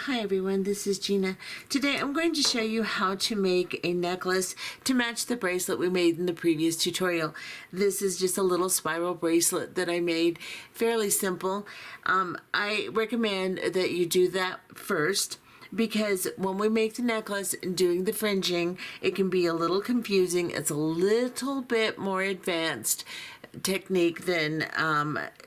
Hi everyone, this is Gina. Today I'm going to show you how to make a necklace to match the bracelet we made in the previous tutorial. This is just a little spiral bracelet that I made, fairly simple. I recommend that you do that first, because when we make the necklace and doing the fringing, it can be a little confusing. It's a little bit more advanced technique than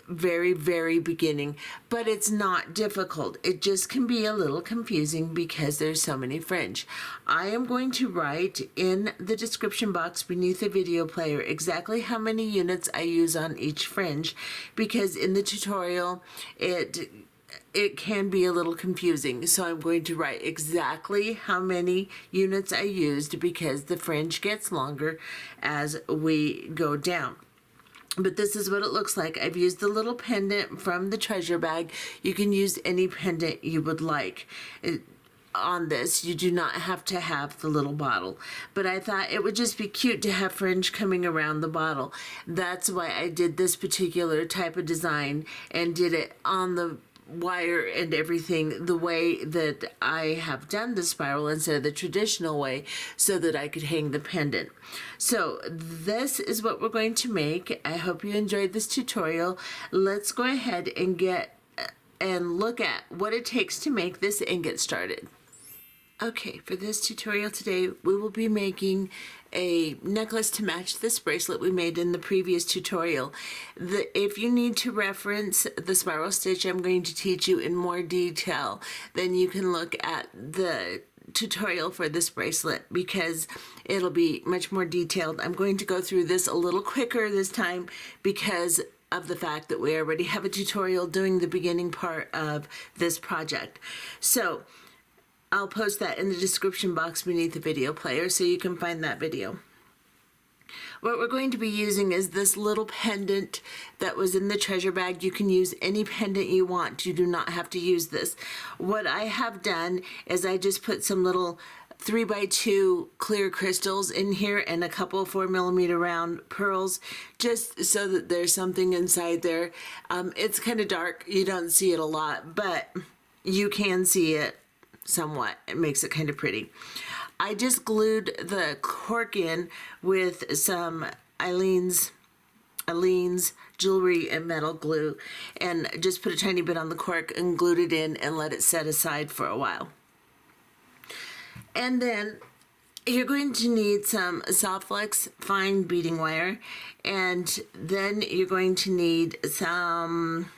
very beginning, but it's not difficult. It just can be a little confusing because there's so many fringe. I am going to write in the description box beneath the video player exactly how many units I use on each fringe, because in the tutorial it can be a little confusing. So I'm going to write exactly how many units I used, because the fringe gets longer as we go down. But this is what it looks like. I've used the little pendant from the treasure bag. You can use any pendant you would like. On this, you do not have to have the little bottle, but I thought it would just be cute to have fringe coming around the bottle. That's why I did this particular type of design and did it on the wire and everything the way that I have done the spiral instead of the traditional way, so that I could hang the pendant. So this is what we're going to make. I hope you enjoyed this tutorial. Let's go ahead and look at what it takes to make this and get started. Okay, for this tutorial today, we will be making a necklace to match this bracelet we made in the previous tutorial. If you need to reference the spiral stitch I'm going to teach you in more detail, then you can look at the tutorial for this bracelet, because it'll be much more detailed. I'm going to go through this a little quicker this time because of the fact that we already have a tutorial doing the beginning part of this project. So I'll post that in the description box beneath the video player so you can find that video. What we're going to be using is this little pendant that was in the treasure bag. You can use any pendant you want. You do not have to use this. What I have done is I just put some little 3x2 clear crystals in here and a couple 4mm round pearls, just so that there's something inside there. It's kind of dark. You don't see it a lot, but you can see it somewhat. It makes it kind of pretty. I just glued the cork in with some Aleene's jewelry and metal glue, and just put a tiny bit on the cork and glued it in and let it set aside for a while. And then you're going to need some soft flex fine beading wire, and then you're going to need some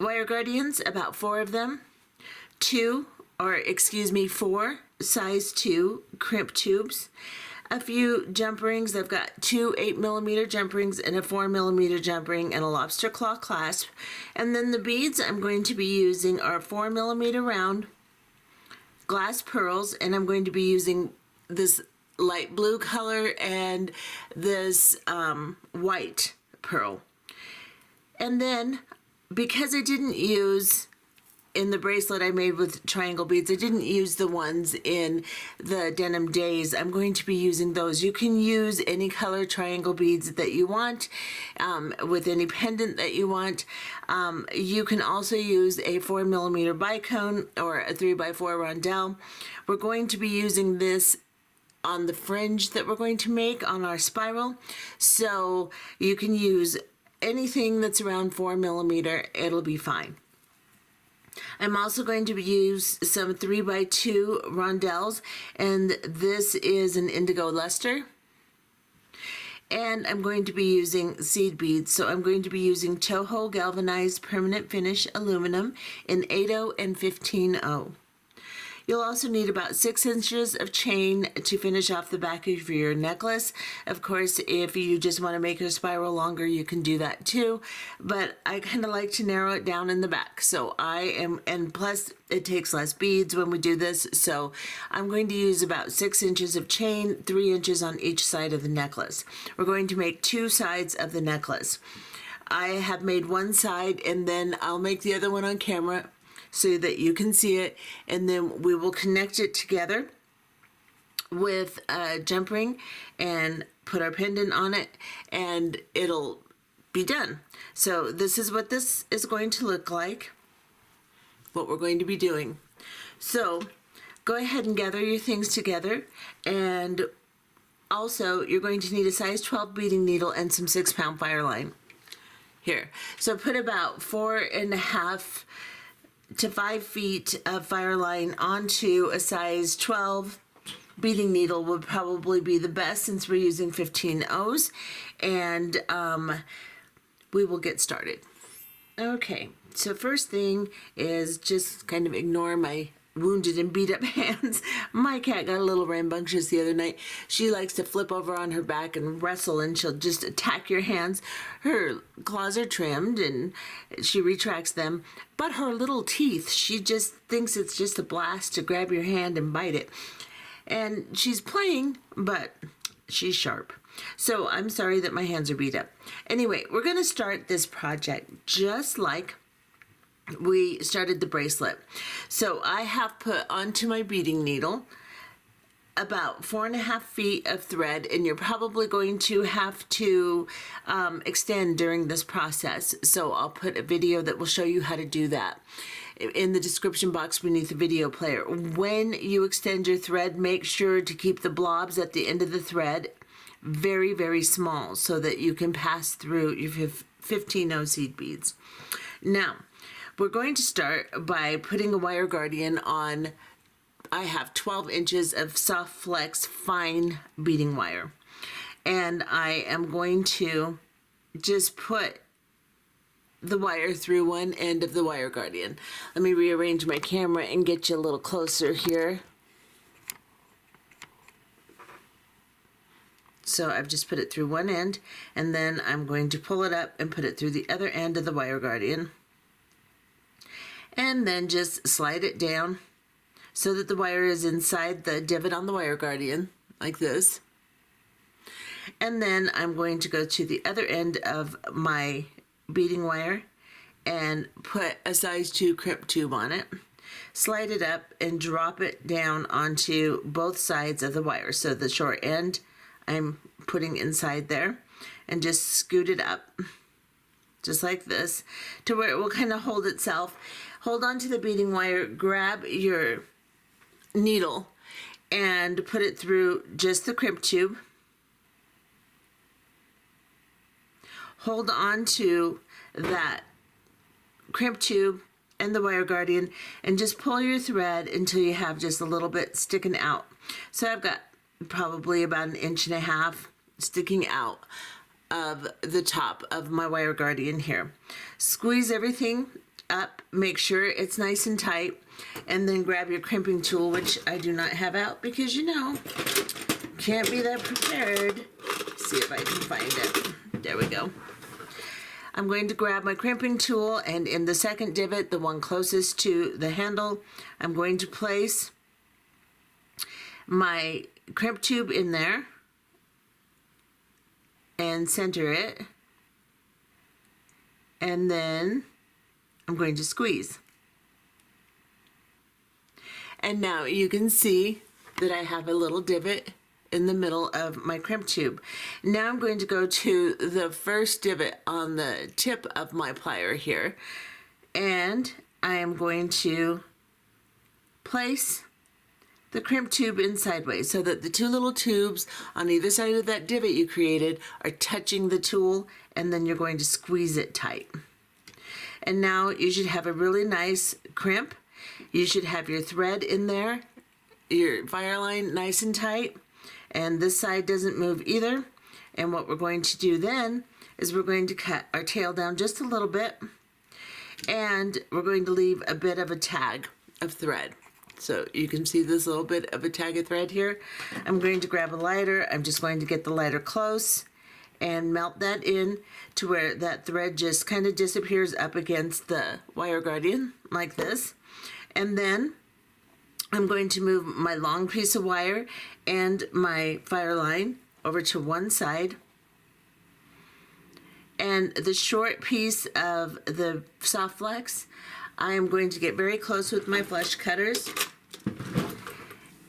wire guardians, about 4 of them. 4 size 2 crimp tubes, a few jump rings. I've got 2 8mm jump rings and a 4mm jump ring, and a lobster claw clasp. And then the beads I'm going to be using are 4mm round glass pearls, and I'm going to be using this light blue color and this white pearl. And then, because I didn't use, in the bracelet I made with triangle beads, I didn't use the ones in the denim days. I'm going to be using those. You can use any color triangle beads that you want, with any pendant that you want. You can also use a 4mm bicone or a 3x4 rondelle. We're going to be using this on the fringe that we're going to make on our spiral, so you can use anything that's around 4mm. It'll be fine. I'm also going to use some 3x2 rondelles, and this is an indigo luster. And I'm going to be using seed beads, so I'm going to be using Toho galvanized permanent finish aluminum in 8/0 and 15/0. You'll also need about 6 inches of chain to finish off the back of your necklace. Of course, if you just want to make your spiral longer, you can do that too, but I kind of like to narrow it down in the back. So and plus it takes less beads when we do this, so I'm going to use about 6 inches of chain, 3 inches on each side of the necklace. We're going to make 2 sides of the necklace. I have made one side, and then I'll make the other one on camera so that you can see it, and then we will connect it together with a jump ring and put our pendant on it, and it'll be done. So this is what this is going to look like. what we're going to be doing. So go ahead and gather your things together, and also you're going to need a size 12 beading needle and some 6-pound fire line. Here, so put about 4.5 to 5 feet of fire line onto a size 12 beading needle. Would probably be the best since we're using 15 O's, and we will get started. Okay, so first thing is just kind of ignore my wounded and beat up hands. My cat got a little rambunctious the other night. She likes to flip over on her back and wrestle, and she'll just attack your hands. Her claws are trimmed and she retracts them, but her little teeth, she just thinks it's just a blast to grab your hand and bite it. And she's playing, but she's sharp. So I'm sorry that my hands are beat up. Anyway, we're going to start this project just like we started the bracelet. So I have put onto my beading needle about 4.5 feet of thread, and you're probably going to have to extend during this process. So I'll put a video that will show you how to do that in the description box beneath the video player. When you extend your thread, make sure to keep the blobs at the end of the thread very, very small so that you can pass through your 15 O seed beads. Now, we're going to start by putting a wire guardian on. I have 12 inches of soft flex fine beading wire, and I am going to just put the wire through one end of the wire guardian. Let me rearrange my camera and get you a little closer here. So I've just put it through one end, and then I'm going to pull it up and put it through the other end of the wire guardian. And then just slide it down so that the wire is inside the divot on the wire guardian, like this. And then I'm going to go to the other end of my beading wire and put a size 2 crimp tube on it. Slide it up and drop it down onto both sides of the wire. So the short end I'm putting inside there, and just scoot it up just like this to where it will kind of hold itself. Hold on to the beading wire, grab your needle and put it through just the crimp tube. Hold on to that crimp tube and the wire guardian and just pull your thread until you have just a little bit sticking out. So I've got probably about 1.5 inches sticking out of the top of my wire guardian here. Squeeze everything up, make sure it's nice and tight, and then grab your crimping tool, which I do not have out because, you know, can't be that prepared. See if I can find it. There we go. I'm going to grab my crimping tool, and in the second divot, the one closest to the handle, I'm going to place my crimp tube in there and center it, and then I'm going to squeeze. And now you can see that I have a little divot in the middle of my crimp tube. Now I'm going to go to the first divot on the tip of my plier here, and I am going to place the crimp tube in sideways so that the two little tubes on either side of that divot you created are touching the tool, and then you're going to squeeze it tight. And now you should have a really nice crimp. You should have your thread in there, your fire line nice and tight, and this side doesn't move either. And what we're going to do then is we're going to cut our tail down just a little bit, and we're going to leave a bit of a tag of thread. So you can see this little bit of a tag of thread here. I'm going to grab a lighter. I'm just going to get the lighter close and melt that in to where that thread just kind of disappears up against the wire guardian like this. And then I'm going to move my long piece of wire and my fire line over to one side. And the short piece of the soft flex, I am going to get very close with my flush cutters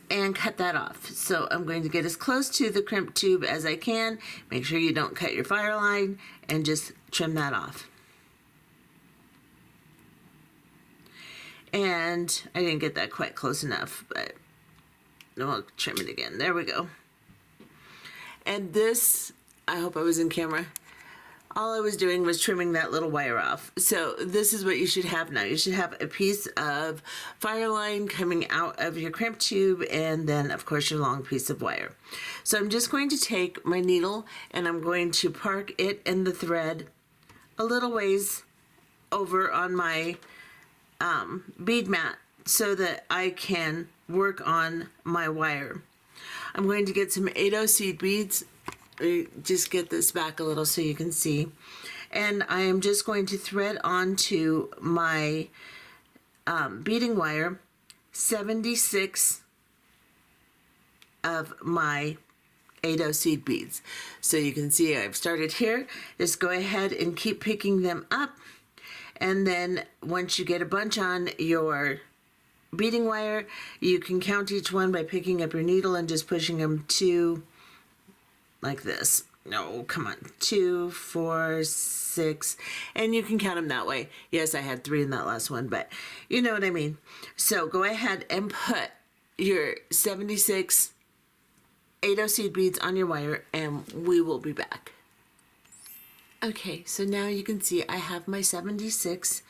and cut that off. So I'm going to get as close to the crimp tube as I can. Make sure you don't cut your fire line, and just trim that off. And I didn't get that quite close enough, but I'll trim it again. There we go. And this, I hope I was in camera. All I was doing was trimming that little wire off. So this is what you should have now. You should have a piece of fire line coming out of your crimp tube, and then of course your long piece of wire. So I'm just going to take my needle and I'm going to park it and the thread a little ways over on my bead mat so that I can work on my wire. I'm going to get some 8/0 seed beads. Just get this back a little so you can see. And I am just going to thread onto my beading wire 76 of my 8/0 seed beads. So you can see I've started here. Just go ahead and keep picking them up. And then once you get a bunch on your beading wire, you can count each one by picking up your needle and just pushing them to like this. No, come on. 2, 4, 6. And you can count them that way. Yes, I had 3 in that last one, but you know what I mean. So go ahead and put your 76 8/0 seed beads on your wire, and we will be back. Okay, so now you can see I have my 76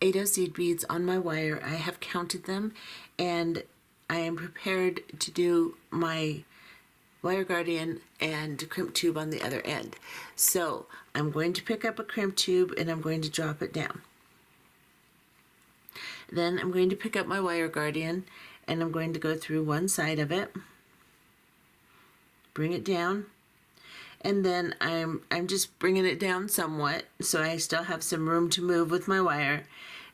8/0 seed beads on my wire. I have counted them, and I am prepared to do my wire guardian and crimp tube on the other end. So I'm going to pick up a crimp tube and I'm going to drop it down. Then I'm going to pick up my wire guardian and I'm going to go through one side of it, bring it down, and then I'm just bringing it down somewhat so I still have some room to move with my wire,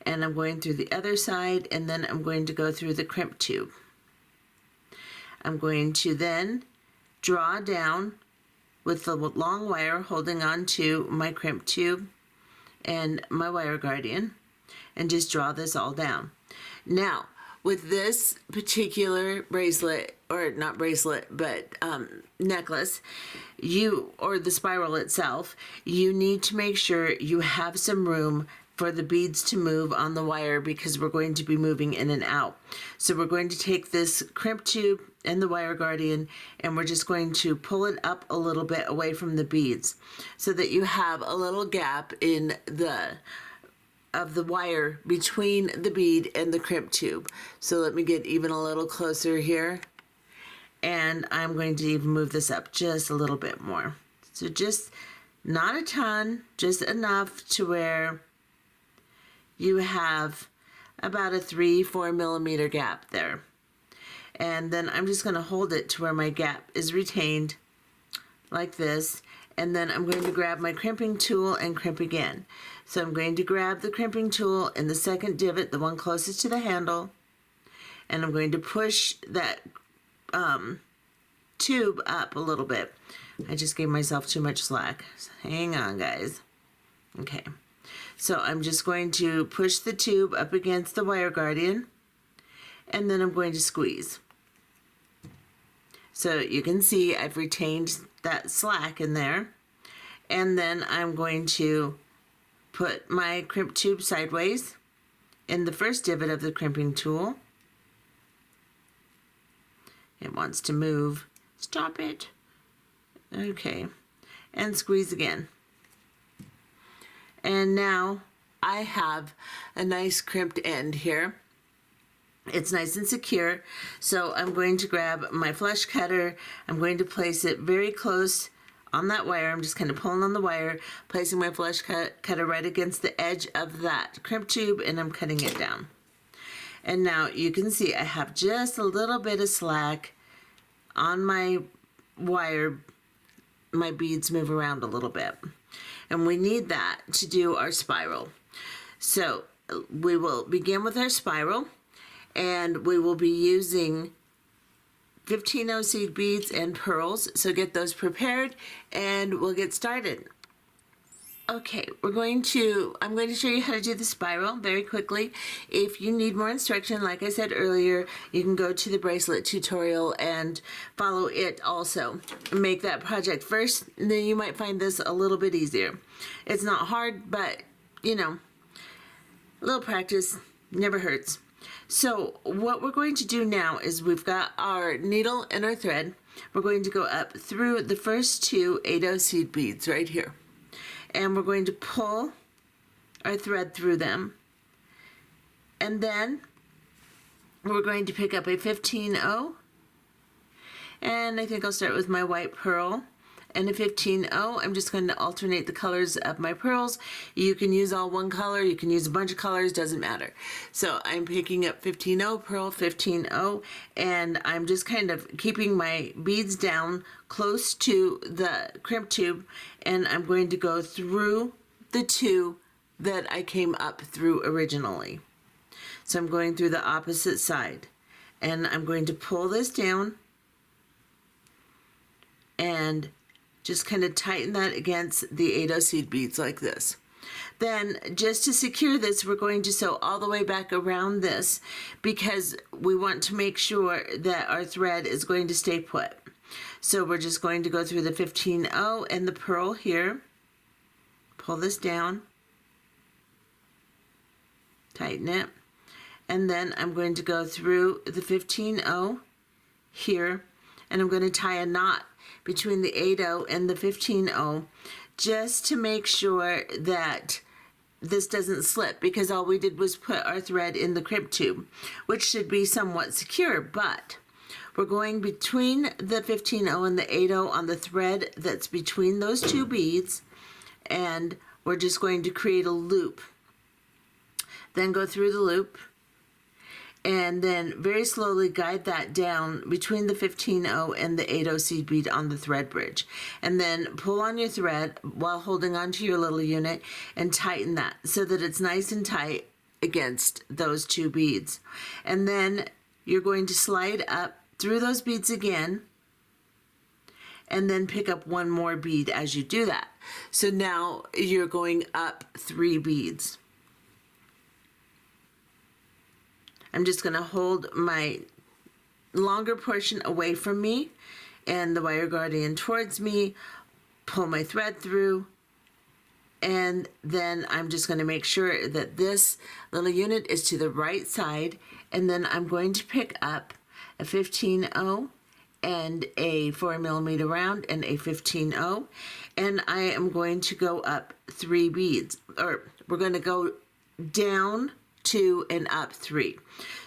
and I'm going through the other side, and then I'm going to go through the crimp tube. I'm going to then draw down with the long wire holding on to my crimp tube and my wire guardian, and just draw this all down. Now with this particular bracelet, or not bracelet, but necklace, or the spiral itself, you need to make sure you have some room for the beads to move on the wire, because we're going to be moving in and out. So we're going to take this crimp tube and the wire guardian, and we're just going to pull it up a little bit away from the beads so that you have a little gap in the wire between the bead and the crimp tube. So let me get even a little closer here, and I'm going to even move this up just a little bit more. So just not a ton, just enough to where you have about a 3-4 millimeter gap there. And then I'm just going to hold it to where my gap is retained like this, and then I'm going to grab my crimping tool and crimp again. So I'm going to grab the crimping tool in the second divot, the one closest to the handle, and I'm going to push that tube up a little bit. I just gave myself too much slack. So hang on, guys. Okay. So I'm just going to push the tube up against the wire guardian, and then I'm going to squeeze. So you can see I've retained that slack in there, and then I'm going to put my crimp tube sideways in the first divot of the crimping tool. It wants to move. Stop it. Okay. And squeeze again. And now I have a nice crimped end here. It's nice and secure. So I'm going to grab my flush cutter. I'm going to place it very close on that wire. I'm just kind of pulling on the wire, placing my flush cutter right against the edge of that crimp tube, and I'm cutting it down. And now you can see I have just a little bit of slack on my wire. My beads move around a little bit, and we need that to do our spiral. So we will begin with our spiral, and we will be using 15/0 seed beads and pearls. So get those prepared and we'll get started. Okay, I'm going to show you how to do the spiral very quickly. If you need more instruction, like I said earlier, you can go to the bracelet tutorial and follow it also. Make that project first, and then you might find this a little bit easier. It's not hard, but you know, a little practice Never hurts. So what we're going to do now is we've got our needle and our thread. We're going to go up through the first two 8/0 seed beads right here. And we're going to pull our thread through them. And then we're going to pick up a 15/0. And I think I'll start with my white pearl and a 15/0. I'm just going to alternate the colors of my pearls. You can use all one color, you can use a bunch of colors, doesn't matter. So I'm picking up 15/0 pearl, 15/0, and I'm just kind of keeping my beads down close to the crimp tube, and I'm going to go through the two that I came up through originally. So I'm going through the opposite side, and I'm going to pull this down and just kind of tighten that against the 8/0 seed beads like this. Then just to secure this, we're going to sew all the way back around this because we want to make sure that our thread is going to stay put. So we're just going to go through the 15/0 and the pearl here, pull this down, tighten it, and then I'm going to go through the 15/0 here, and I'm going to tie a knot between the 8/0 and the 15/0 just to make sure that this doesn't slip, because all we did was put our thread in the crimp tube, which should be somewhat secure, but we're going between the 15/0 and the 8/0 on the thread that's between those two beads, and we're just going to create a loop. Then go through the loop, and then very slowly guide that down between the 15/0 and the 8/0 seed bead on the thread bridge. And then pull on your thread while holding onto your little unit and tighten that so that it's nice and tight against those two beads. And then you're going to slide up through those beads again, and then pick up one more bead as you do that. So now you're going up 3 beads. I'm just going to hold my longer portion away from me and the wire guardian towards me, pull my thread through, and then I'm just going to make sure that this little unit is to the right side, and then I'm going to pick up a 15/0 and a 4mm round and a 15/0, and I am going to go up 3 beads, or we're going to go down 2 and up 3.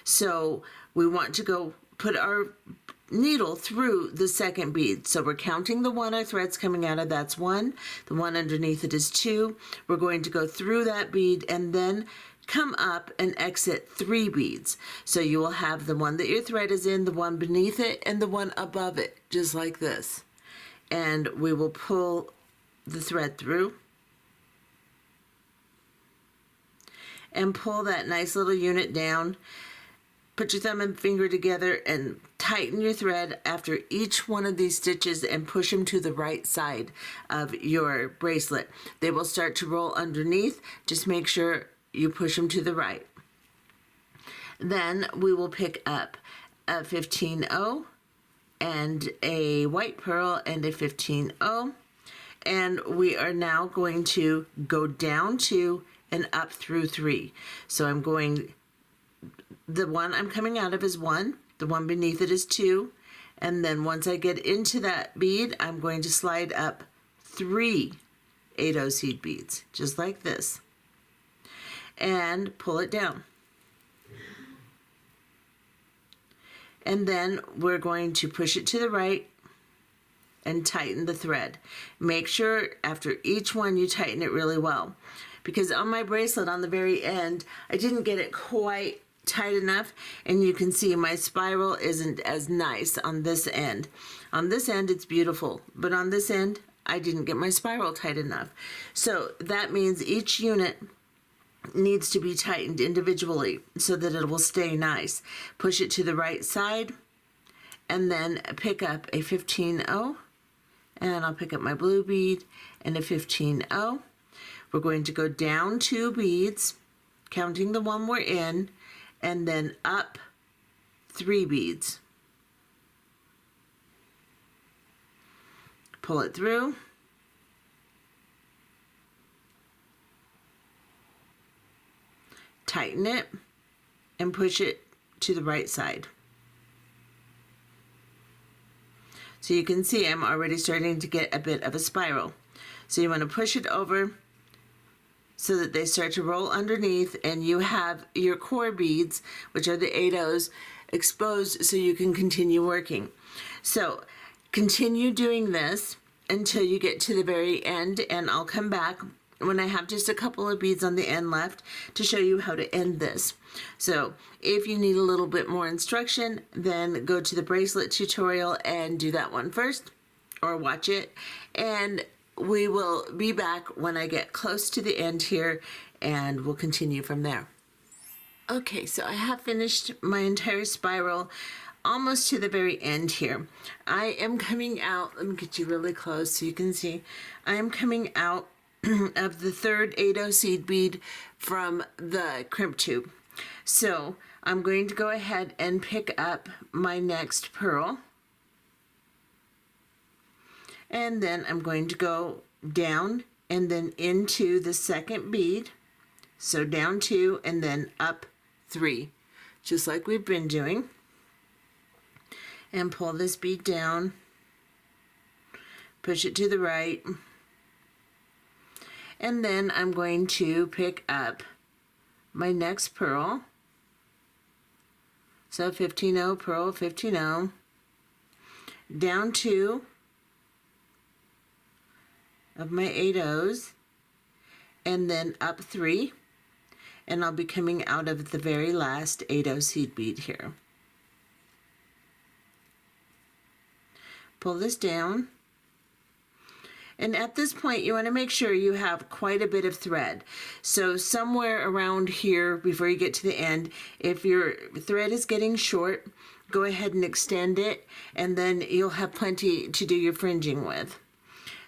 So we want to go put our needle through the second bead. So we're counting the one our thread's coming out of, that's 1. The one underneath it is 2. We're going to go through that bead and then come up and exit 3 beads. So you will have the one that your thread is in, the one beneath it, and the one above it, just like this. And we will pull the thread through and pull that nice little unit down. Put your thumb and finger together and tighten your thread after each one of these stitches and push them to the right side of your bracelet. They will start to roll underneath. Just make sure you push them to the right. Then we will pick up a 15/0 and a white pearl and a 15/0, and we are now going to go down 2 and up through 3. So I'm going, the one I'm coming out of is 1, the one beneath it is 2, and then once I get into that bead, I'm going to slide up 3 8/0 seed beads, just like this, and pull it down. And then we're going to push it to the right and tighten the thread. Make sure after each one you tighten it really well, because on my bracelet on the very end, I didn't get it quite tight enough, and you can see my spiral isn't as nice on this end. On this end it's beautiful, but on this end I didn't get my spiral tight enough. So that means each unit needs to be tightened individually so that it will stay nice. Push it to the right side and then pick up a 15/0, and I'll pick up my blue bead and a 15/0. We're going to go down 2 beads, counting the one we're in, and then up 3 beads. Pull it through. Tighten it, and push it to the right side. So you can see I'm already starting to get a bit of a spiral. So you want to push it over so that they start to roll underneath, and you have your core beads, which are the 8 exposed, so you can continue working. So continue doing this until you get to the very end, and I'll come back when I have just a couple of beads on the end left to show you how to end this. So if you need a little bit more instruction, then go to the bracelet tutorial and do that one first, or watch it, and we will be back when I get close to the end here, and we'll continue from there. Okay, so I have finished my entire spiral almost to the very end here. I am coming out, let me get you really close so you can see. I am coming out of the third 8 seed bead from the crimp tube. So I'm going to go ahead and pick up my next pearl, and then I'm going to go down and then into the second bead. So down 2 and then up 3, just like we've been doing, and pull this bead down, push it to the right, and then I'm going to pick up my next pearl. So 15-0, pearl, 15-0, down 2 of my 8 and then up 3, and I'll be coming out of the very last 8 seed bead here. Pull this down, and at this point you want to make sure you have quite a bit of thread. So somewhere around here before you get to the end, if your thread is getting short, go ahead and extend it, and then you'll have plenty to do your fringing with.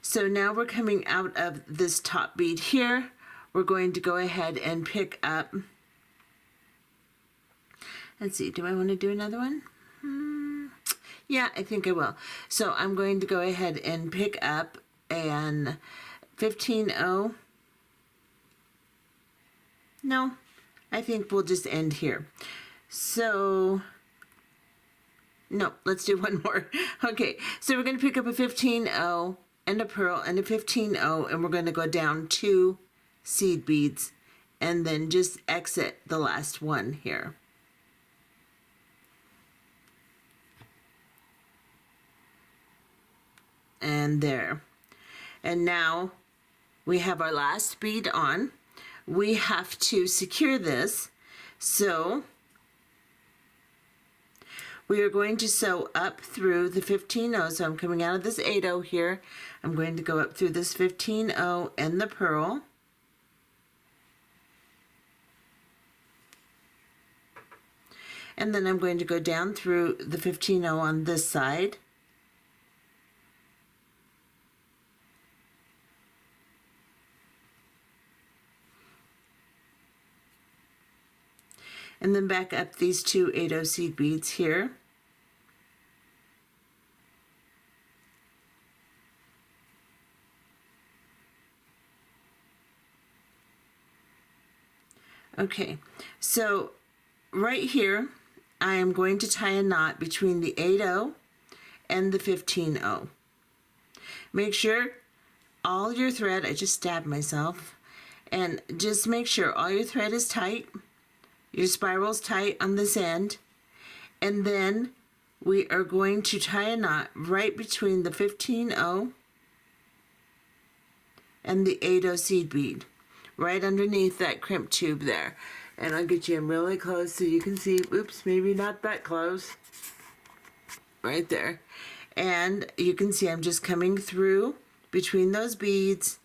So now we're coming out of this top bead here. We're going to go ahead and pick up, let's see, do I want to do another one? Yeah, I think I will. So I'm going to go ahead and pick up an 15-0. No, I think we'll just end here. So, no, let's do one more. Okay, so we're going to pick up a 15-0 and a pearl and a 15-0, and we're going to go down 2 seed beads and then just exit the last one here. And there. And now we have our last bead on. We have to secure this, so we are going to sew up through the 15-0. So I'm coming out of this 8-0 here. I'm going to go up through this 15-0 and the pearl. And then I'm going to go down through the 15-0 on this side. And then back up these 2 8 seed beads here. Okay, so right here, I am going to tie a knot between the 8-0 and the 15-0. Make sure all your thread, I just stabbed myself, and just make sure all your thread is tight, your spiral's tight on this end, and then we are going to tie a knot right between the 15-0 and the 8-0 seed bead, right underneath that crimp tube there. And I'll get you in really close so you can see, oops, maybe not that close, right there. And you can see I'm just coming through between those beads.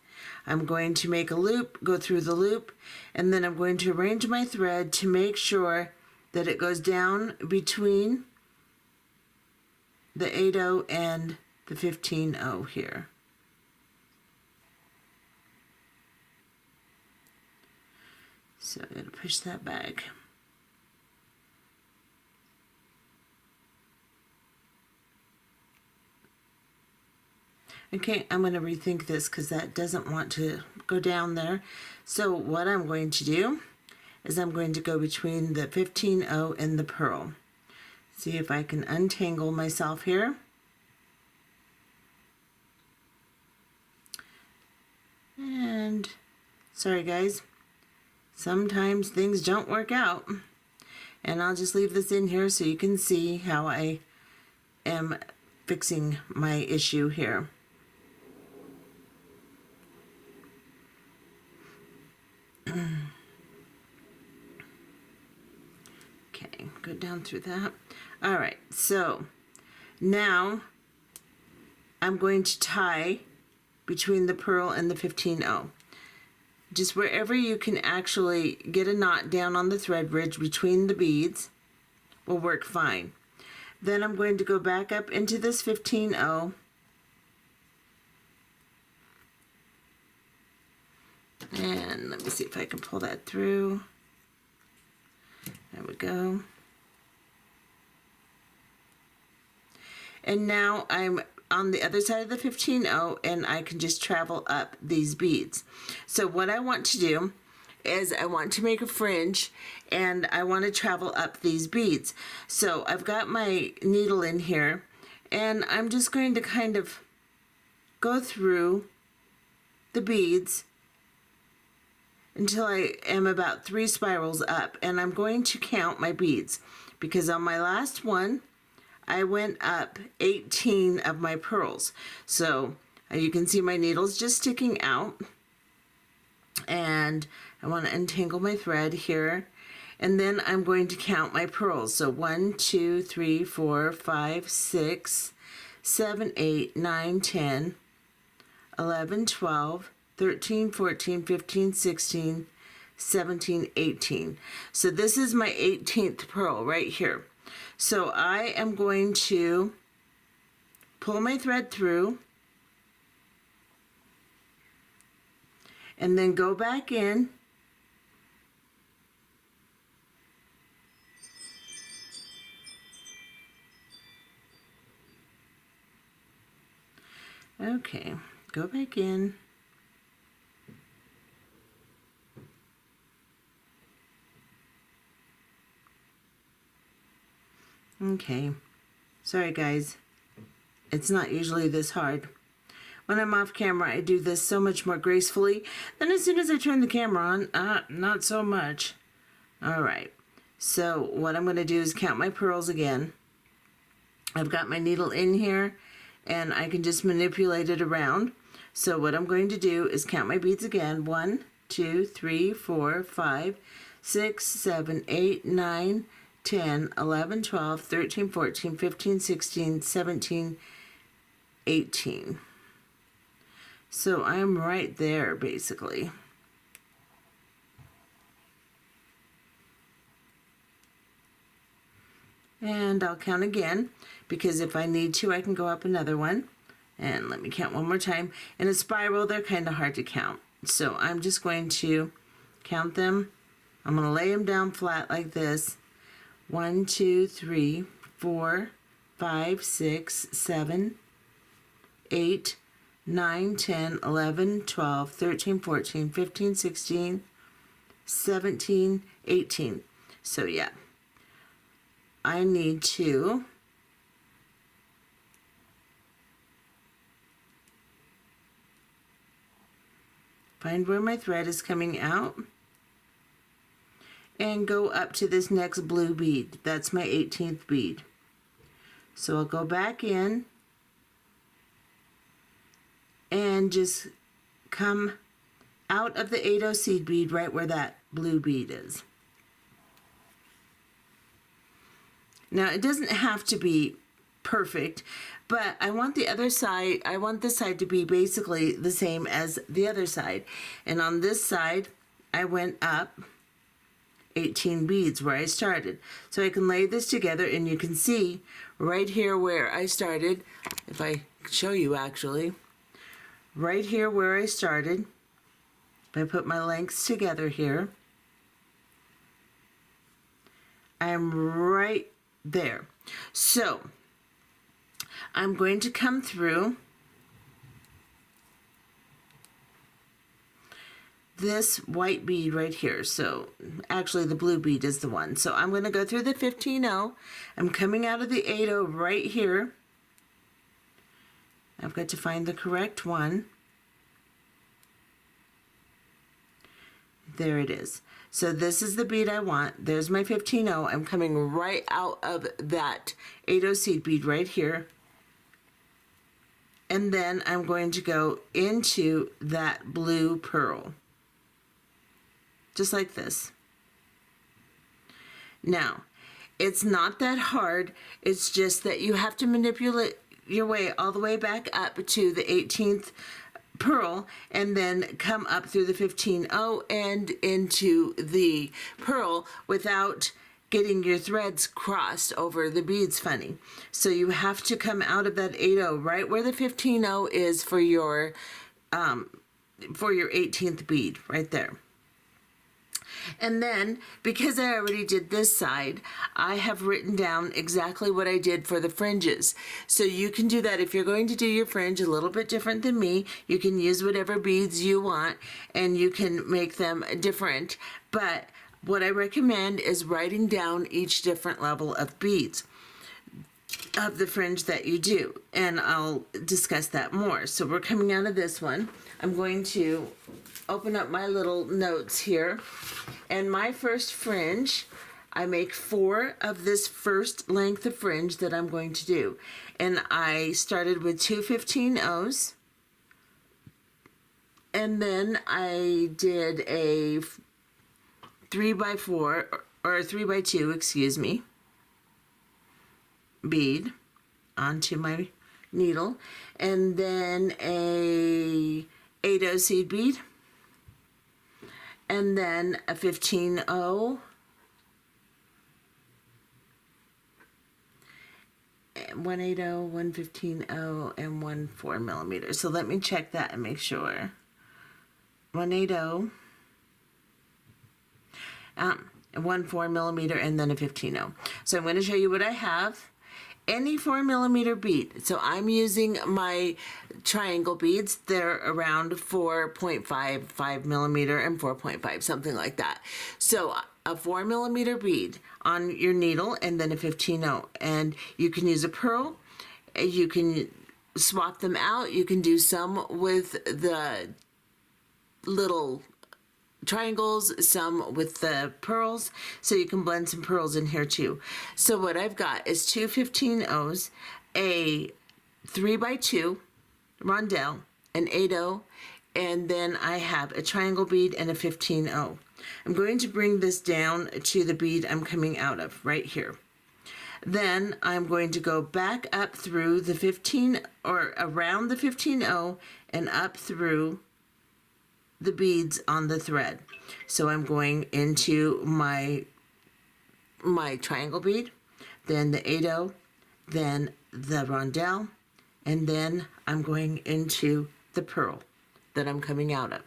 I'm going to make a loop, go through the loop, and then I'm going to arrange my thread to make sure that it goes down between the 8-0 and the 15-0 here. So I'm going to push that back. Okay, I'm going to rethink this because that doesn't want to go down there. So what I'm going to do is I'm going to go between the 15-0 and the pearl. See if I can untangle myself here. And sorry guys, sometimes things don't work out. And I'll just leave this in here so you can see how I am fixing my issue here. Okay, go down through that. All right, so now I'm going to tie between the pearl and the 15-0. Just wherever you can actually get a knot down on the thread ridge between the beads will work fine. Then I'm going to go back up into this 15-0 and let me see if I can pull that through. There we go. And now I'm on the other side of the 15-0 and I can just travel up these beads. So what I want to do is I want to make a fringe and I want to travel up these beads. So I've got my needle in here and I'm just going to kind of go through the beads until I am about 3 spirals up, and I'm going to count my beads because on my last one I went up 18 of my pearls. So you can see my needle's just sticking out, and I want to untangle my thread here, and then I'm going to count my pearls. So 1 2 3 4 5 6 7 8 9 10 11 12 13, 14, 15, 16, 17, 18. So this is my 18th pearl right here. So I am going to pull my thread through and then go back in okay, go back in. Okay, sorry guys, it's not usually this hard. When I'm off camera, I do this so much more gracefully. Then as soon as I turn the camera on, not so much. All right, so what I'm going to do is count my pearls again. I've got my needle in here, and I can just manipulate it around. So what I'm going to do is count my beads again. 1, 2, 3, 4, 5, 6, 7, 8, 9, 10, 11, 12, 13, 14, 15, 16, 17, 18. So I'm right there, basically. And I'll count again, because if I need to, I can go up another one. And let me count one more time. In a spiral, they're kind of hard to count. So I'm just going to count them. I'm going to lay them down flat like this. 1, 2, 3, 4, 5, 6, 7, 8, 9, 10, 11, 12, 13, 14, 15, 16, 17, 18. So yeah, I need to find where my thread is coming out and go up to this next blue bead. That's my 18th bead. So I'll go back in and just come out of the 8-0 seed bead right where that blue bead is. Now it doesn't have to be perfect, but I want the other side, I want this side to be basically the same as the other side. And on this side, I went up 18 beads where I started. So I can lay this together and you can see right here where I started, if I show you actually, right here where I started, if I put my lengths together here, I'm right there. So I'm going to come through this white bead right here. So actually the blue bead is the one. So I'm going to go through the 15-0. I'm coming out of the 8-0 right here. I've got to find the correct one. There it is. So this is the bead I want. There's my 15-0. I'm coming right out of that 8-0 seed bead right here. And then I'm going to go into that blue pearl. Just like this. Now, it's not that hard. It's just that you have to manipulate your way all the way back up to the 18th pearl and then come up through the 15-0 and into the pearl without getting your threads crossed over the beads funny. So you have to come out of that 8-0 right where the 15-0 is for your 18th bead right there. And then, because I already did this side, I have written down exactly what I did for the fringes. So you can do that if you're going to do your fringe a little bit different than me. You can use whatever beads you want and you can make them different. But what I recommend is writing down each different level of beads of the fringe that you do. And I'll discuss that more. So we're coming out of this one. I'm going to open up my little notes here. And my first fringe, I make 4 of this first length of fringe that I'm going to do. And I started with 2 15-0s. And then I did a 3x4, or a 3x2, excuse me, bead onto my needle. And then a 8-0 seed bead. And then a 15-0, 1/8-0, 1 15-0, and 1 4mm. So let me check that and make sure. 1/8-0, 1 4mm, and then a 15-0. So I'm going to show you what I have. Any 4mm bead. So I'm using my triangle beads. They're around 4.5, 5mm, and 4.5, something like that. So a 4mm bead on your needle and then a 15-0. And you can use a pearl. You can swap them out. You can do some with the little triangles, some with the pearls, so you can blend some pearls in here too. So what I've got is 2 15-0s, a 3x2 rondelle, an 8-0, and then I have a triangle bead and a 15-0. I'm going to bring this down to the bead I'm coming out of right here. Then I'm going to go back up through the 15 or around the 15-0 and up through the beads on the thread. So I'm going into my triangle bead, then the 8-0, then the rondelle, and then I'm going into the pearl that I'm coming out of.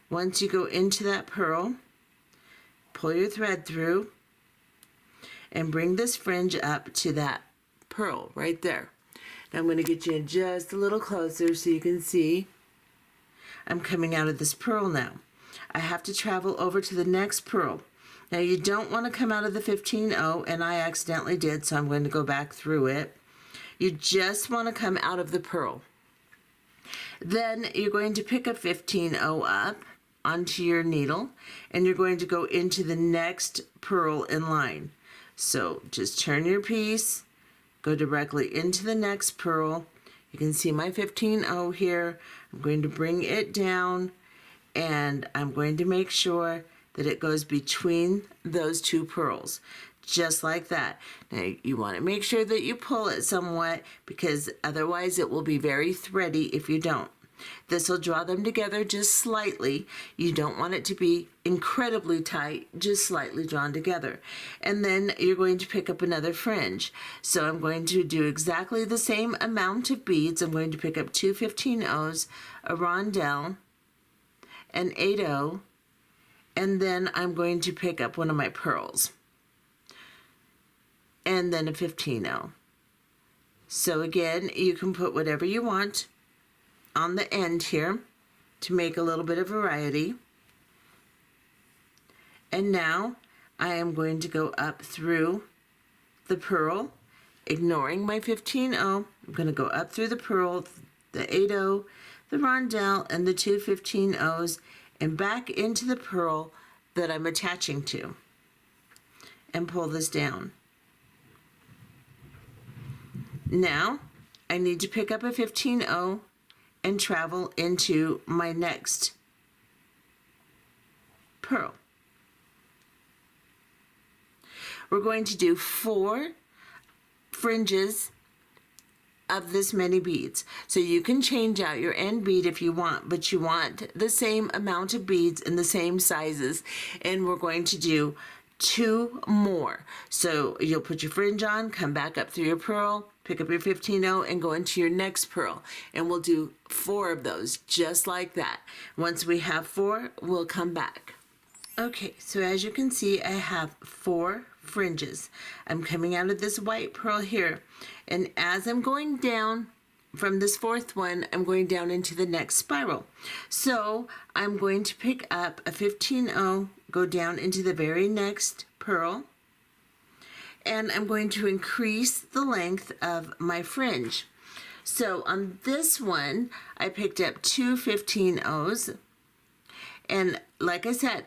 Once you go into that pearl, pull your thread through and bring this fringe up to that pearl right there. Now I'm going to get you just a little closer so you can see. I'm coming out of this pearl now. I have to travel over to the next pearl. Now you don't want to come out of the 15-0, and I accidentally did, so I'm going to go back through it. You just want to come out of the pearl. Then you're going to pick a 15-0 up onto your needle, and you're going to go into the next pearl in line. So just turn your piece, go directly into the next pearl. You can see my 15-0 here. I'm going to bring it down and I'm going to make sure that it goes between those 2 pearls, just like that. Now you want to make sure that you pull it somewhat because otherwise it will be very thready if you don't. This will draw them together just slightly. You don't want it to be incredibly tight, just slightly drawn together. And then you're going to pick up another fringe. So I'm going to do exactly the same amount of beads. I'm going to pick up 2 15-0s, a rondelle, an 8-0, and then I'm going to pick up one of my pearls, and then a 15-0. So again, you can put whatever you want on the end here to make a little bit of variety. And now I am going to go up through the purl, ignoring my 15-0. I'm going to go up through the purl, the 8-0, the rondelle, and the two 15-0s, and back into the purl that I'm attaching to, and pull this down. Now I need to pick up a 15-0 and travel into my next purl. We're going to do 4 fringes of this many beads. So you can change out your end bead if you want, but you want the same amount of beads in the same sizes. And we're going to do 2 more. So you'll put your fringe on, come back up through your purl, pick up your 15-0 and go into your next purl. And we'll do 4 of those just like that. Once we have 4, we'll come back. Okay, so as you can see, I have 4 fringes. I'm coming out of this white purl here, and as I'm going down from this 4th one, I'm going down into the next spiral. So I'm going to pick up a 15-0, go down into the very next purl, and I'm going to increase the length of my fringe. So on this one, I picked up 2 15-0s, and like I said,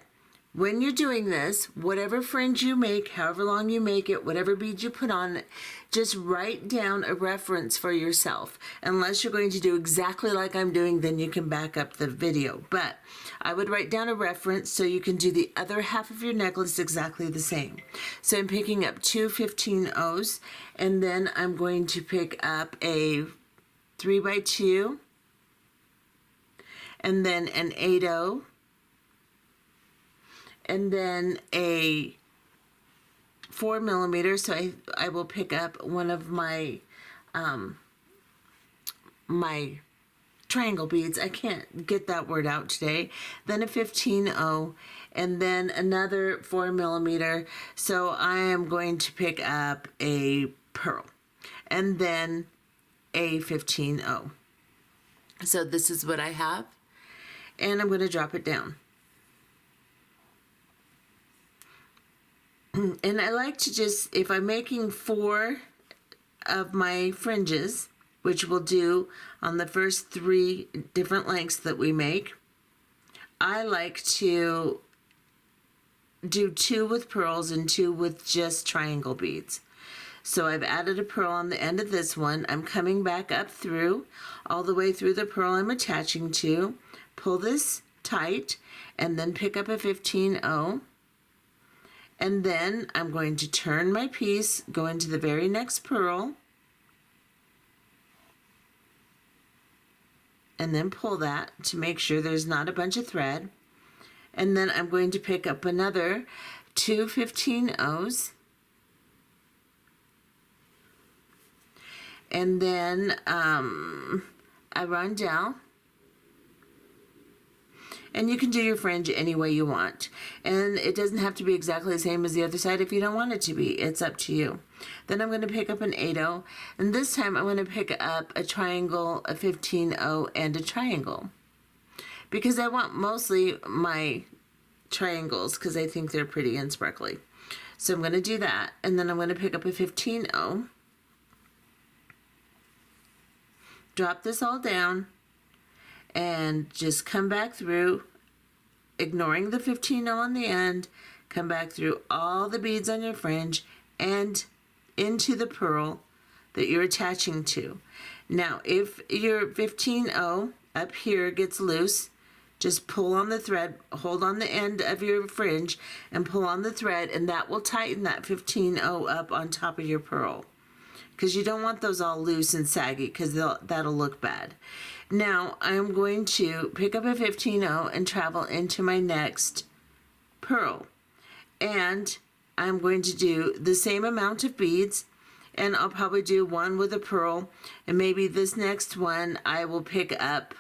when you're doing this, whatever fringe you make, however long you make it, whatever beads you put on it, just write down a reference for yourself. Unless you're going to do exactly like I'm doing, then you can back up the video. But I would write down a reference so you can do the other half of your necklace exactly the same. So I'm picking up 2 15-0s, and then I'm going to pick up a 3x2, and then an 8-0, and then a 4mm. So I will pick up one of my my triangle beads. I can't get that word out today. Then a 15-0, and then another 4mm. So I am going to pick up a pearl, and then a 15-0. So this is what I have, and I'm going to drop it down. And I like to just, if I'm making 4 of my fringes, which we'll do on the first 3 different lengths that we make, I like to do 2 with pearls and 2 with just triangle beads. So I've added a pearl on the end of this one. I'm coming back up through, all the way through the pearl I'm attaching to, pull this tight, and then pick up a 15-0. And then I'm going to turn my piece, go into the very next pearl, and then pull that to make sure there's not a bunch of thread. And then I'm going to pick up another 2 15-0s, and then a rondelle. And you can do your fringe any way you want. And it doesn't have to be exactly the same as the other side if you don't want it to be. It's up to you. Then I'm going to pick up an 8-0. And this time I'm going to pick up a triangle, a 15-0, and a triangle. Because I want mostly my triangles because I think they're pretty and sparkly. So I'm going to do that. And then I'm going to pick up a 15-0. Drop this all down. And just come back through, ignoring the 15-0 on the end, come back through all the beads on your fringe and into the pearl that you're attaching to. Now, if your 15-0 up here gets loose, just pull on the thread, hold on the end of your fringe and pull on the thread, and that will tighten that 15-0 up on top of your pearl. Because you don't want those all loose and saggy because that'll look bad. Now I'm going to pick up a 15-0 and travel into my next pearl. And I'm going to do the same amount of beads, and I'll probably do 1 with a pearl, and maybe this next one I will pick up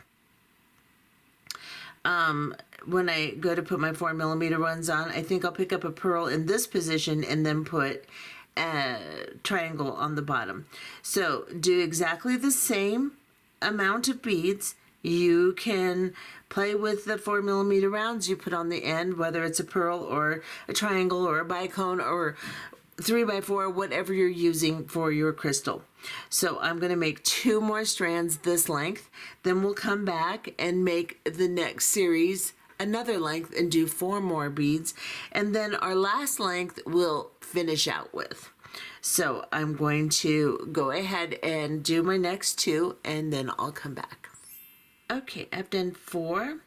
when I go to put my 4mm ones on. I think I'll pick up a pearl in this position and then put a triangle on the bottom. So do exactly the same amount of beads. You can Play with the 4mm rounds you put on the end, whether it's a pearl or a triangle or a bicone or 3x4, whatever you're using for your crystal. So I'm going to make 2 more strands this length. Then we'll come back and make the next series another length and do 4 more beads. And then our last length we'll finish out with. So I'm going to go ahead and do my next 2 and then I'll come back. Okay, I've done 4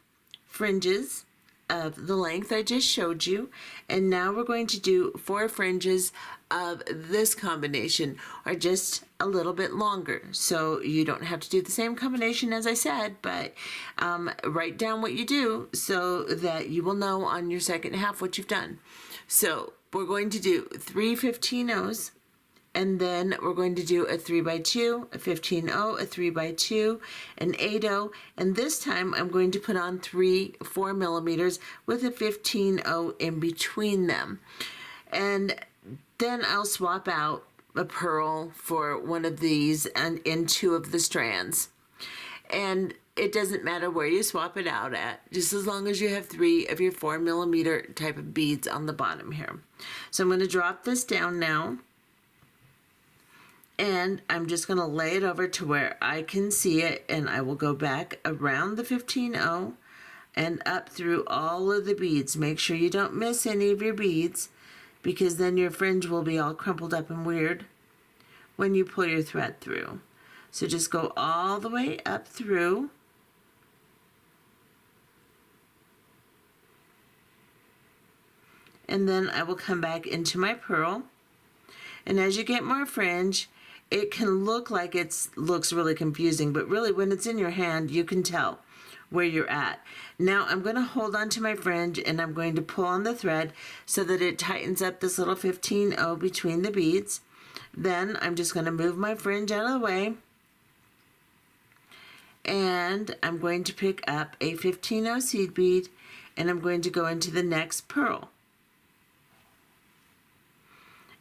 fringes of the length I just showed you, and now we're going to do 4 fringes of this combination, or just a little bit longer. So you don't have to do the same combination as I said, but write down what you do so that you will know on your second half what you've done. So we're going to do 3 15-0s, and then we're going to do a 3x2, a 15-0, a 3x2, an 8-0, and this time I'm going to put on 3 4mm with a 15-0 in between them. And then I'll swap out a pearl for one of these and in 2 of the strands. And it doesn't matter where you swap it out at, just as long as you have 3 of your 4mm type of beads on the bottom here. So I'm going to drop this down now. And I'm just going to lay it over to where I can see it, and I will go back around the 15-0 and up through all of the beads. Make sure you don't miss any of your beads, because then your fringe will be all crumpled up and weird when you pull your thread through. So just go all the way up through. And then I will come back into my pearl. And as you get more fringe, it can look like it looks really confusing, but really when it's in your hand, you can tell where you're at. Now I'm going to hold on to my fringe and I'm going to pull on the thread so that it tightens up this little 15-0 between the beads. Then I'm just going to move my fringe out of the way, and I'm going to pick up a 15-0 seed bead, and I'm going to go into the next pearl.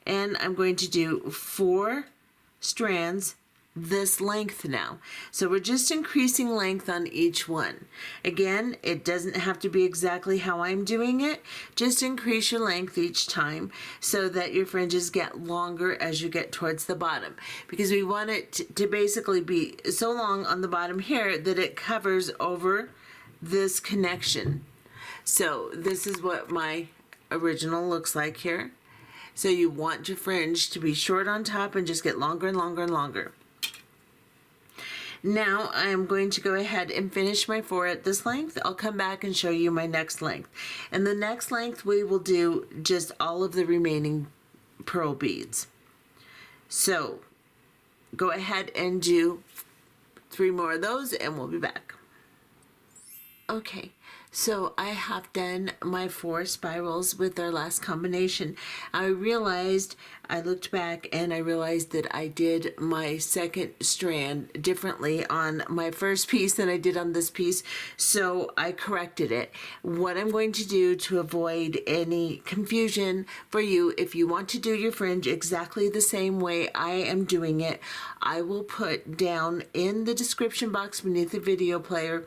And I'm going to do 4 strands this length now. So we're just increasing length on each one. Again, it doesn't have to be exactly how I'm doing it. Just increase your length each time so that your fringes get longer as you get towards the bottom, because we want it to basically be so long on the bottom here that it covers over this connection. So this is what my original looks like here. So you want your fringe to be short on top and just get longer and longer and longer. Now I'm going to go ahead and finish my 4 at this length. I'll come back and show you my next length. And the next length we will do just all of the remaining pearl beads. So go ahead and do 3 more of those and we'll be back. Okay, so I have done my 4 spirals with our last combination. I looked back and I realized that I did my second strand differently on my first piece than I did on this piece, so I corrected it. What I'm going to do to avoid any confusion for you, if you want to do your fringe exactly the same way I am doing it, I will put down in the description box beneath the video player,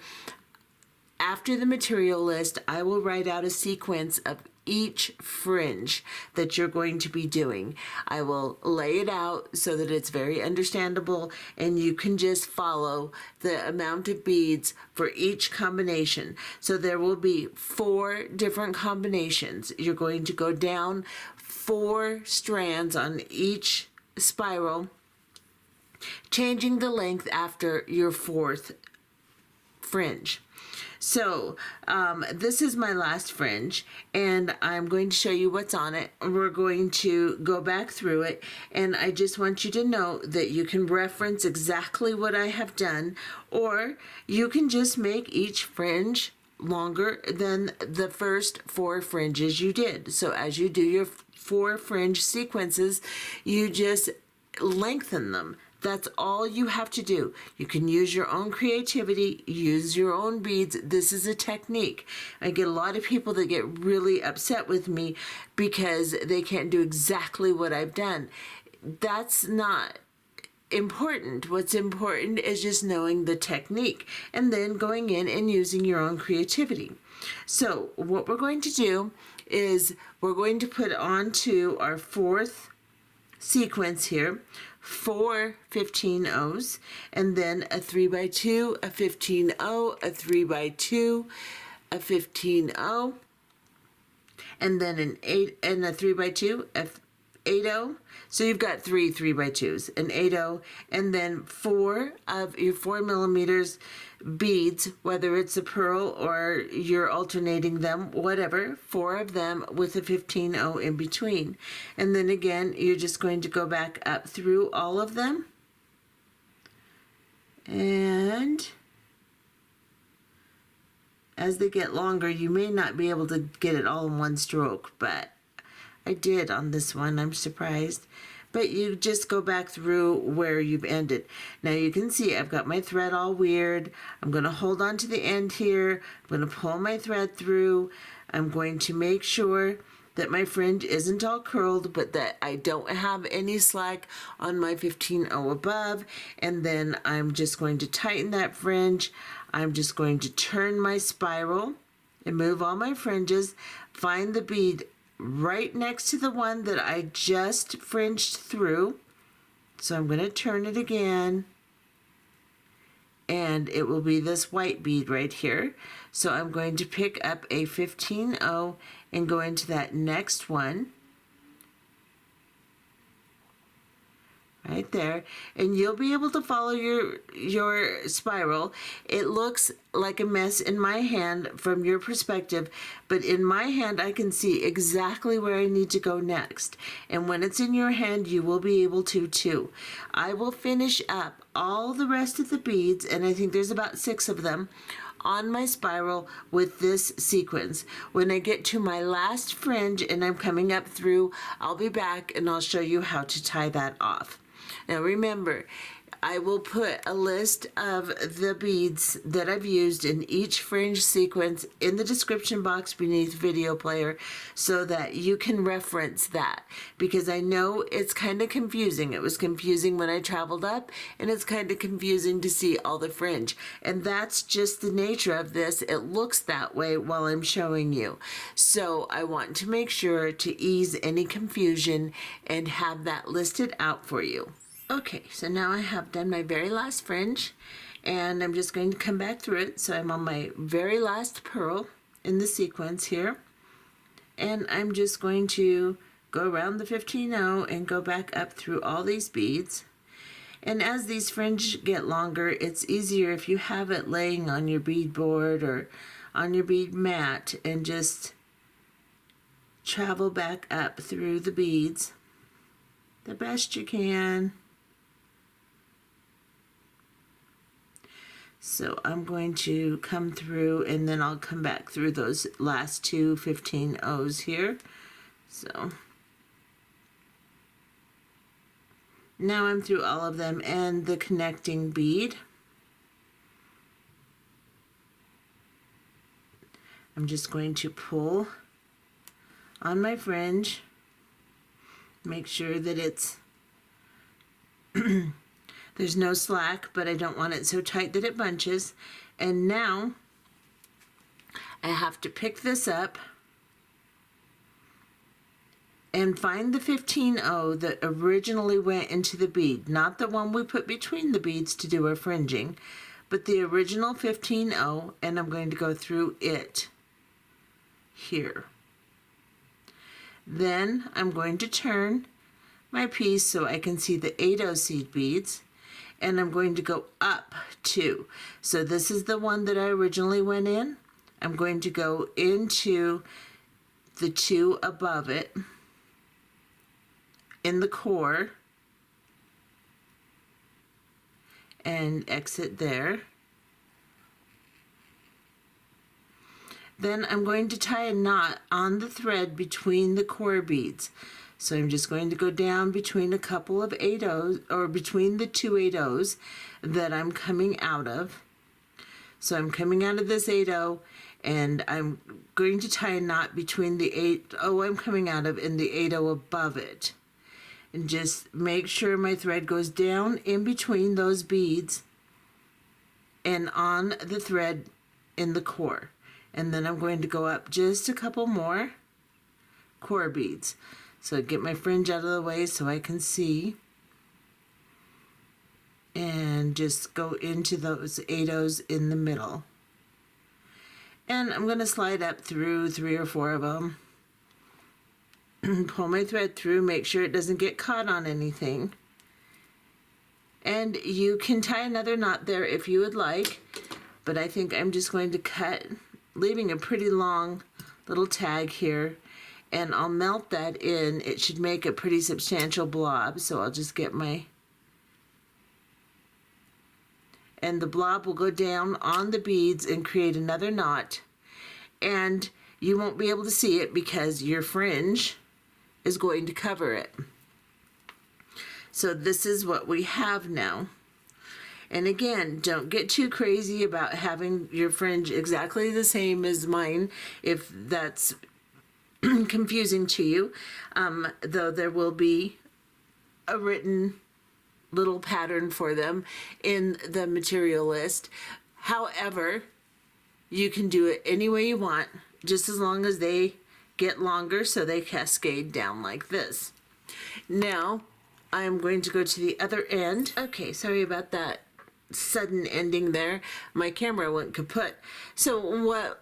after the material list, I will write out a sequence of each fringe that you're going to be doing. I will lay it out so that it's very understandable and you can just follow the amount of beads for each combination. So there will be 4 different combinations. You're going to go down 4 strands on each spiral, changing the length after your 4th fringe. So this is my last fringe, and I'm going to show you what's on it. We're going to go back through it, and I just want you to know that you can reference exactly what I have done, or you can just make each fringe longer than the first 4 fringes you did. So as you do your 4 fringe sequences, you just lengthen them. That's all you have to do. You can use your own creativity, use your own beads. This is a technique. I get a lot of people that get really upset with me because they can't do exactly what I've done. That's not important. What's important is just knowing the technique and then going in and using your own creativity. So what we're going to do is we're going to put onto our fourth sequence here 4 15-0s, and then a 3x2, a 15-0, a 3x2, a 15-0, and then an 8 and a 3x2, a 8-0. So you've got 3 3x2s, an 8-0, and then 4 of your 4mm beads, whether it's a pearl or you're alternating them, whatever, 4 of them with a 15-0 in between. And then again, you're just going to go back up through all of them. And as they get longer, you may not be able to get it all in one stroke, but I did on this one. I'm surprised. But you just go back through where you've ended. Now you can see I've got my thread all weird. I'm going to hold on to the end here. I'm going to pull my thread through. I'm going to make sure that my fringe isn't all curled, but that I don't have any slack on my 15-0 above. And then I'm just going to tighten that fringe. I'm just going to turn my spiral and move all my fringes. Find the bead right next to the one that I just fringed through. So I'm going to turn it again, and it will be this white bead right here. So I'm going to pick up a 15-0 and go into that next one right there, and you'll be able to follow your spiral. It looks like a mess in my hand from your perspective, but in my hand I can see exactly where I need to go next, and when it's in your hand you will be able to too. I will finish up all the rest of the beads, and I think there's about 6 of them on my spiral with this sequence. When I get to my last fringe and I'm coming up through, I'll be back and I'll show you how to tie that off. Now remember, I will put a list of the beads that I've used in each fringe sequence in the description box beneath video player so that you can reference that, because I know it's kind of confusing. It was confusing when I traveled up, and it's kind of confusing to see all the fringe. And that's just the nature of this. It looks that way while I'm showing you. So I want to make sure to ease any confusion and have that listed out for you. Okay, so now I have done my very last fringe, and I'm just going to come back through it. So I'm on my very last pearl in the sequence here, and I'm just going to go around the 15-0 and go back up through all these beads. And as these fringe get longer, it's easier if you have it laying on your bead board or on your bead mat, and just travel back up through the beads the best you can. So I'm going to come through, and then I'll come back through those last 2 15-0s here. So now I'm through all of them and the connecting bead. I'm just going to pull on my fringe, make sure that it's there's no slack, but I don't want it so tight that it bunches. And now I have to pick this up and find the 15-0 that originally went into the bead, not the one we put between the beads to do our fringing, but the original 15-0, and I'm going to go through it here. Then I'm going to turn my piece so I can see the 8-0 seed beads, and I'm going to go up 2. So this is the one that I originally went in. I'm going to go into the 2 above it in the core and exit there. Then I'm going to tie a knot on the thread between the core beads. So I'm just going to go down between a couple of 8-0s, or between the 2 8-0s that I'm coming out of. So I'm coming out of this 8-0, and I'm going to tie a knot between the 8-0 I'm coming out of and the 8-0 above it. and just make sure my thread goes down in between those beads and on the thread in the core. And then I'm going to go up just a couple more core beads. So get my fringe out of the way so I can see. And just go into those 8/0s in the middle. And I'm going to slide up through 3 or 4 of them. Pull my thread through, make sure it doesn't get caught on anything. And you can tie another knot there if you would like, but I think I'm just going to cut, leaving a pretty long little tag here, and I'll melt that in. It should make a pretty substantial blob, so I'll just get my, and the blob will go down on the beads and create another knot, and you won't be able to see it because your fringe is going to cover it. So this is what we have now. And again, don't get too crazy about having your fringe exactly the same as mine if that's confusing to you, though there will be a written little pattern for them in the material list. However, you can do it any way you want, just as long as they get longer so they cascade down like this. Now I'm going to go to the other end. Okay, sorry about that sudden ending there. My camera went kaput. So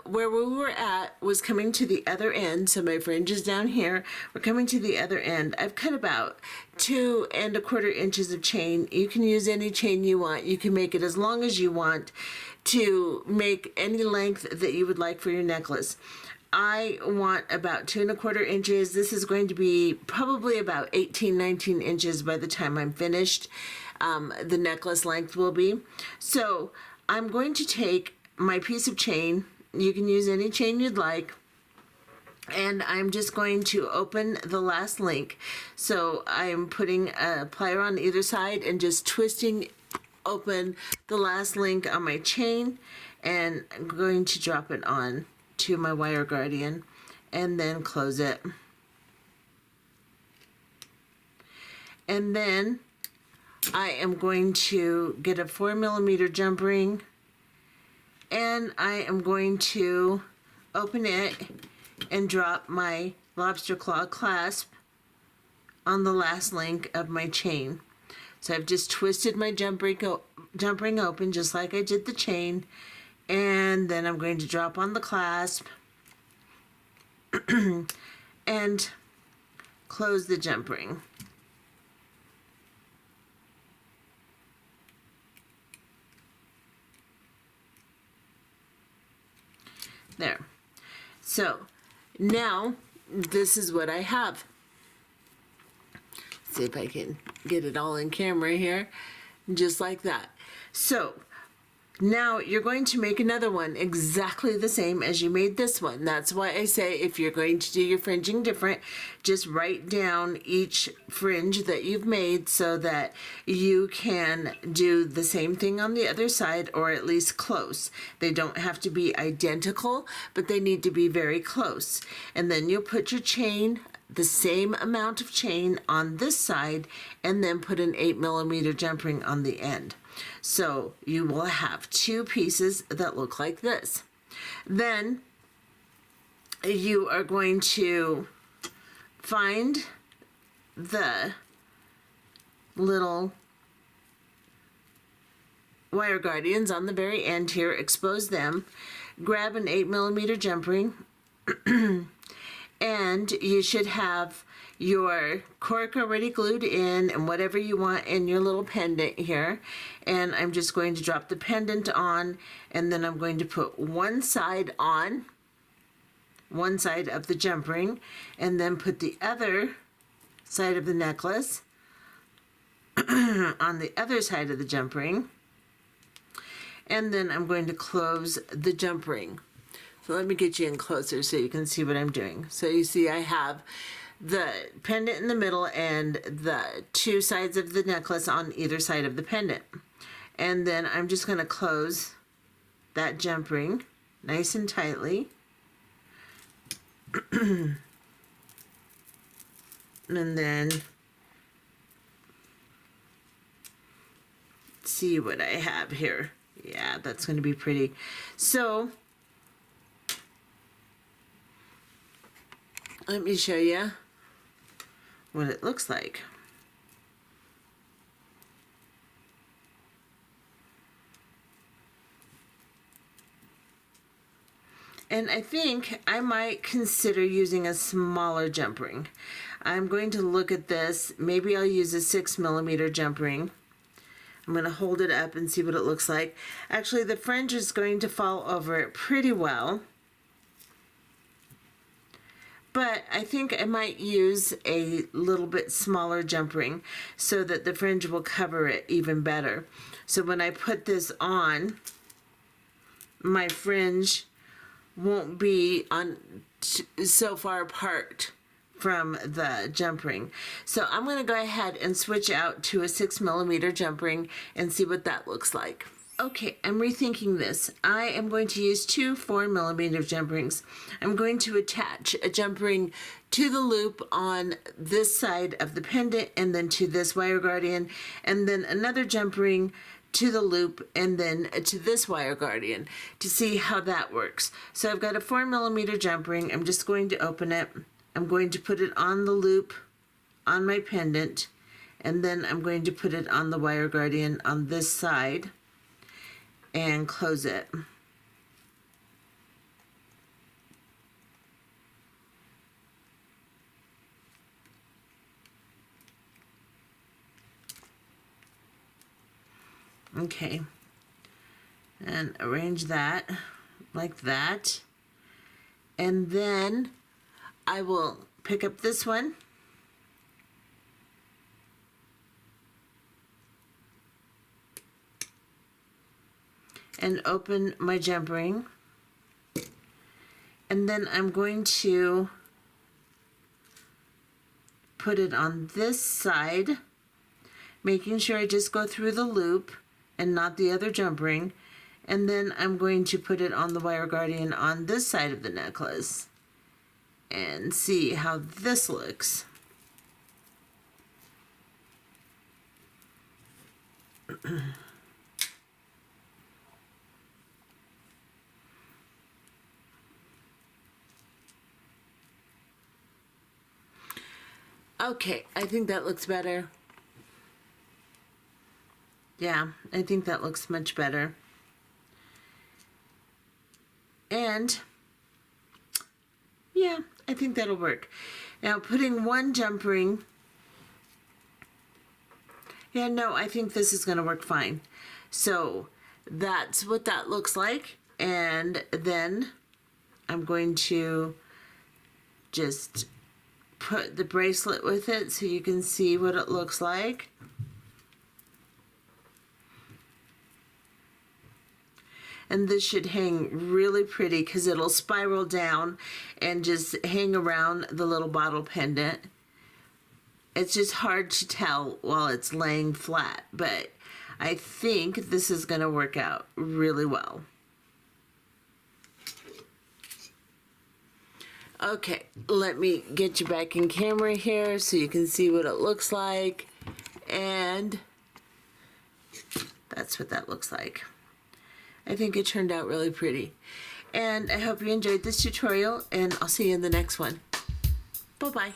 where we were at was coming to the other end. So my fringe is down here. We're coming to the other end. I've cut about 2 1/4 inches of chain. You can use any chain you want. You can make it as long as you want to make any length that you would like for your necklace. I want about 2 1/4 inches. This is going to be probably about 18, 19 inches by the time I'm finished. The necklace length will be. So I'm going to take my piece of chain. You can use any chain you'd like. And I'm just going to open the last link. So I'm putting a plier on either side and just twisting open the last link on my chain. And I'm going to drop it on to my wire guardian and then close it. And then I am going to get a 4mm jump ring, and I am going to open it and drop my lobster claw clasp on the last link of my chain. So I've just twisted my jump ring open just like I did the chain, and then I'm going to drop on the clasp and close the jump ring. There. So now this is what I have. See if I can get it all in camera here, just like that. So now you're going to make another one exactly the same as you made this one. That's why I say if you're going to do your fringing different, just write down each fringe that you've made so that you can do the same thing on the other side, or at least close. They don't have to be identical, but they need to be very close. And then you'll put your chain, the same amount of chain on this side, and then put an 8mm jump ring on the end. So you will have 2 pieces that look like this. Then you are going to find the little wire guardians on the very end here, expose them, grab an 8mm jump ring, and you should have your cork already glued in and whatever you want in your little pendant here. And I'm just going to drop the pendant on, and then I'm going to put one side on, one side of the jump ring, and then put the other side of the necklace on the other side of the jump ring. And then I'm going to close the jump ring. So let me get you in closer so you can see what I'm doing. So you see I have the pendant in the middle and the 2 sides of the necklace on either side of the pendant. And then I'm just going to close that jump ring nice and tightly. And then see what I have here. Yeah, that's going to be pretty. So let me show you what it looks like. And I think I might consider using a smaller jump ring. I'm going to look at this. Maybe I'll use a 6mm jump ring. I'm going to hold it up and see what it looks like. Actually, the fringe is going to fall over it pretty well. But I think I might use a little bit smaller jump ring so that the fringe will cover it even better. So when I put this on, my fringe won't be on so far apart from the jump ring. So I'm going to go ahead and switch out to a 6mm jump ring and see what that looks like. Okay, I'm rethinking this. I am going to use two 4mm jump rings. I'm going to attach a jump ring to the loop on this side of the pendant and then to this wire guardian, and then another jump ring to the loop and then to this wire guardian to see how that works. So I've got a 4mm jump ring. I'm just going to open it. I'm going to put it on the loop on my pendant, and then I'm going to put it on the wire guardian on this side and close it. Okay, and arrange that like that, and then I will pick up this one and open my jump ring, and then I'm going to put it on this side, making sure I just go through the loop and not the other jump ring, and then I'm going to put it on the wire guardian on this side of the necklace and see how this looks. Okay, I think that looks better. Yeah, I think that looks much better. And yeah, I think that'll work. Now putting one jump ring, yeah, no, I think this is going to work fine. So that's what that looks like. And then I'm going to just put the bracelet with it so you can see what it looks like. And this should hang really pretty because it'll spiral down and just hang around the little bottle pendant. It's just hard to tell while it's laying flat, but I think this is going to work out really well. Okay, let me get you back in camera here so you can see what it looks like. And that's what that looks like. I think it turned out really pretty. And I hope you enjoyed this tutorial, and I'll see you in the next one. Bye-bye.